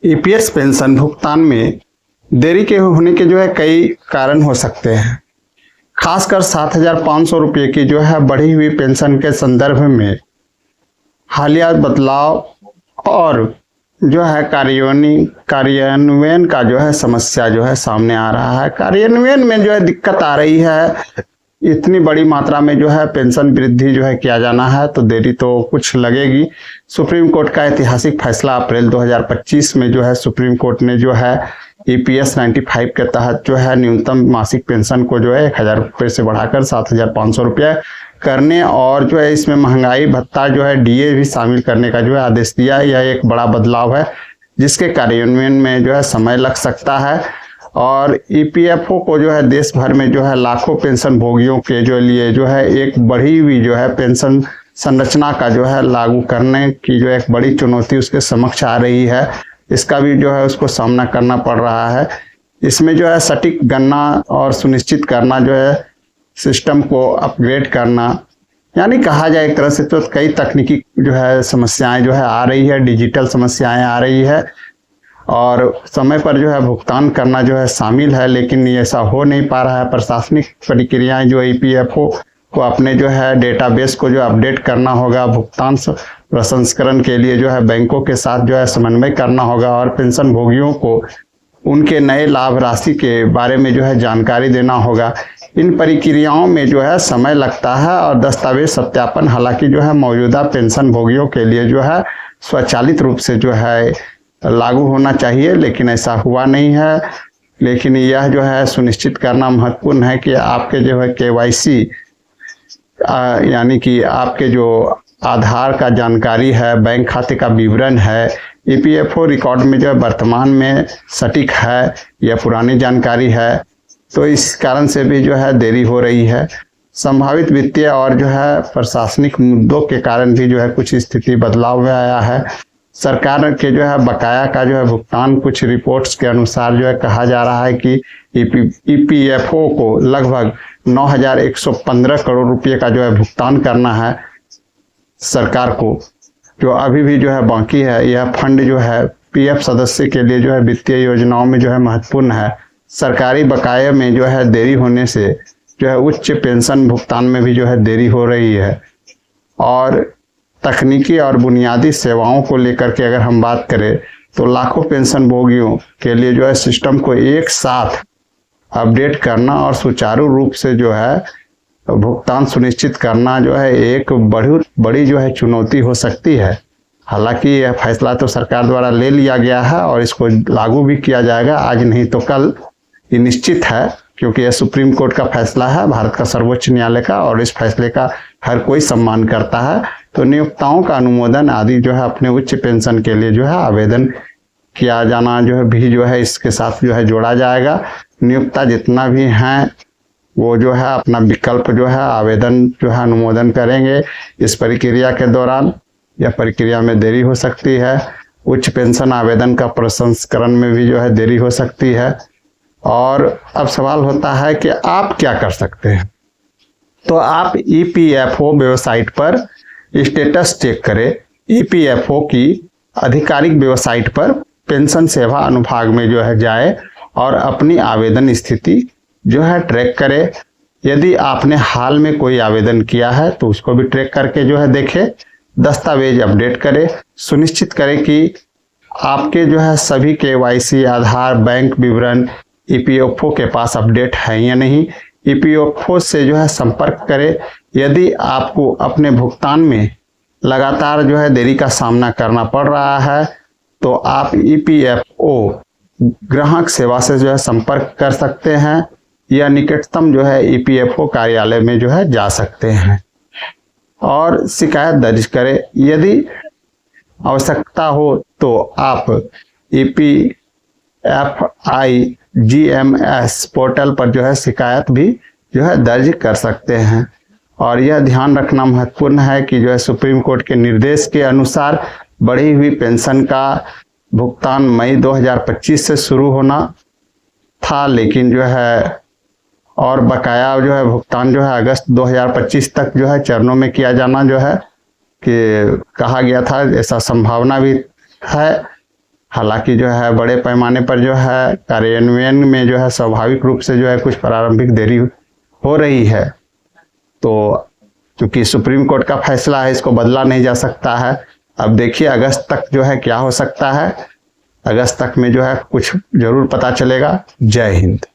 EPS pension भुगतान में देरी के होने के कई कारण हो सकते हैं। खासकर 7,500 रुपये की बढ़ी हुई पेंशन के संदर्भ में हालिया बदलाव और कार्यान्वयन का समस्या सामने आ रहा है। कार्यान्वयन में दिक्कत आ रही है। इतनी बड़ी मात्रा में पेंशन वृद्धि किया जाना है तो देरी तो कुछ लगेगी। सुप्रीम कोर्ट का ऐतिहासिक फैसला अप्रैल 2025 में सुप्रीम कोर्ट ने ईपीएस 95 के तहत न्यूनतम मासिक पेंशन को 1,000 रुपये से बढ़ाकर 7,500 रुपये करने और इसमें महंगाई भत्ता डीए भी शामिल करने का आदेश दिया। यह एक बड़ा बदलाव है जिसके कार्यान्वयन में समय लग सकता है और ईपीएफओ को देश भर में लाखों पेंशन भोगियों के लिए एक बढ़ी हुई पेंशन संरचना का लागू करने की एक बड़ी चुनौती उसके समक्ष आ रही है। इसका भी उसको सामना करना पड़ रहा है। इसमें सटीक गणना और सुनिश्चित करना सिस्टम को अपग्रेड करना, यानी कहा जाए एक तरह से तो कई तकनीकी समस्याएं आ रही है, डिजिटल समस्याएं आ रही है और समय पर भुगतान करना शामिल है, लेकिन ऐसा हो नहीं पा रहा है। प्रशासनिक प्रक्रियाएं ईपीएफओ को अपने डेटाबेस को अपडेट करना होगा। भुगतान प्रसंस्करण के लिए बैंकों के साथ समन्वय करना होगा और पेंशन भोगियों को उनके नए लाभ राशि के बारे में जानकारी देना होगा। इन प्रक्रियाओं में समय लगता है और दस्तावेज सत्यापन हालांकि मौजूदा पेंशन भोगियों के लिए स्वचालित रूप से लागू होना चाहिए, लेकिन ऐसा हुआ नहीं है। लेकिन यह सुनिश्चित करना महत्वपूर्ण है कि आपके केवाईसी यानी कि आपके आधार का जानकारी है, बैंक खाते का विवरण है, ईपीएफओ रिकॉर्ड में वर्तमान में सटीक है या पुरानी जानकारी है, तो इस कारण से भी देरी हो रही है। संभावित वित्तीय और प्रशासनिक मुद्दों के कारण भी कुछ स्थिति बदलाव में आया है। सरकार के बकाया का भुगतान कुछ रिपोर्ट्स के अनुसार कहा जा रहा है कि ईपीएफओ को लगभग 9,115 करोड़ रुपए का भुगतान करना है सरकार को, जो अभी भी बाकी है। यह फंड पीएफ सदस्य के लिए वित्तीय योजनाओं में महत्वपूर्ण है। सरकारी बकाये में देरी होने से उच्च पेंशन भुगतान में भी देरी हो रही है। और तकनीकी और बुनियादी सेवाओं को लेकर के अगर हम बात करें तो लाखों पेंशन भोगियों के लिए सिस्टम को एक साथ अपडेट करना और सुचारू रूप से भुगतान सुनिश्चित करना एक बड़ी चुनौती हो सकती है। हालांकि यह फैसला तो सरकार द्वारा ले लिया गया है और इसको लागू भी किया जाएगा, आज नहीं तो कल, ये निश्चित है, क्योंकि यह सुप्रीम कोर्ट का फैसला है, भारत का सर्वोच्च न्यायालय का, और इस फैसले का हर कोई सम्मान करता है। तो नियोक्ताओं का अनुमोदन आदि अपने उच्च पेंशन के लिए आवेदन किया जाना भी इसके साथ जोड़ा जाएगा। नियोक्ता जितना भी हैं वो अपना विकल्प आवेदन अनुमोदन करेंगे। इस प्रक्रिया के दौरान यह प्रक्रिया में देरी हो सकती है। उच्च पेंशन आवेदन का प्रसंस्करण में भी देरी हो सकती है। और अब सवाल होता है कि आप क्या कर सकते हैं। तो आप ईपीएफओ वेबसाइट पर स्टेटस चेक करें। ईपीएफओ की आधिकारिक वेबसाइट पर पेंशन सेवा अनुभाग में जाए और अपनी आवेदन स्थिति ट्रैक करें। यदि आपने हाल में कोई आवेदन किया है तो उसको भी ट्रैक करके देखें। दस्तावेज अपडेट करें। सुनिश्चित करें कि आपके सभी केवाईसी, आधार, बैंक विवरण ईपीएफओ के पास अपडेट है या नहीं। ईपीएफओ से संपर्क करें। यदि आपको अपने भुगतान में लगातार देरी का सामना करना पड़ रहा है तो आप ईपीएफओ ग्राहक सेवा से संपर्क कर सकते हैं या निकटतम ईपीएफओ कार्यालय में जा सकते हैं और शिकायत दर्ज करें। यदि आवश्यकता हो तो आप EPFIGMS पोर्टल पर शिकायत भी दर्ज कर सकते हैं। और यह ध्यान रखना महत्वपूर्ण है कि सुप्रीम कोर्ट के निर्देश के अनुसार बढ़ी हुई पेंशन का भुगतान मई 2025 से शुरू होना था, लेकिन और बकाया भुगतान अगस्त 2025 तक चरणों में किया जाना कि कहा गया था। ऐसा संभावना भी है। हालांकि जो है बड़े पैमाने पर जो है कार्यान्वयन में जो है स्वाभाविक रूप से जो है कुछ प्रारंभिक देरी हो रही है। तो चूंकि सुप्रीम कोर्ट का फैसला है, इसको बदला नहीं जा सकता है। अब देखिए अगस्त तक जो है क्या हो सकता है, अगस्त तक में जो है कुछ जरूर पता चलेगा। जय हिंद।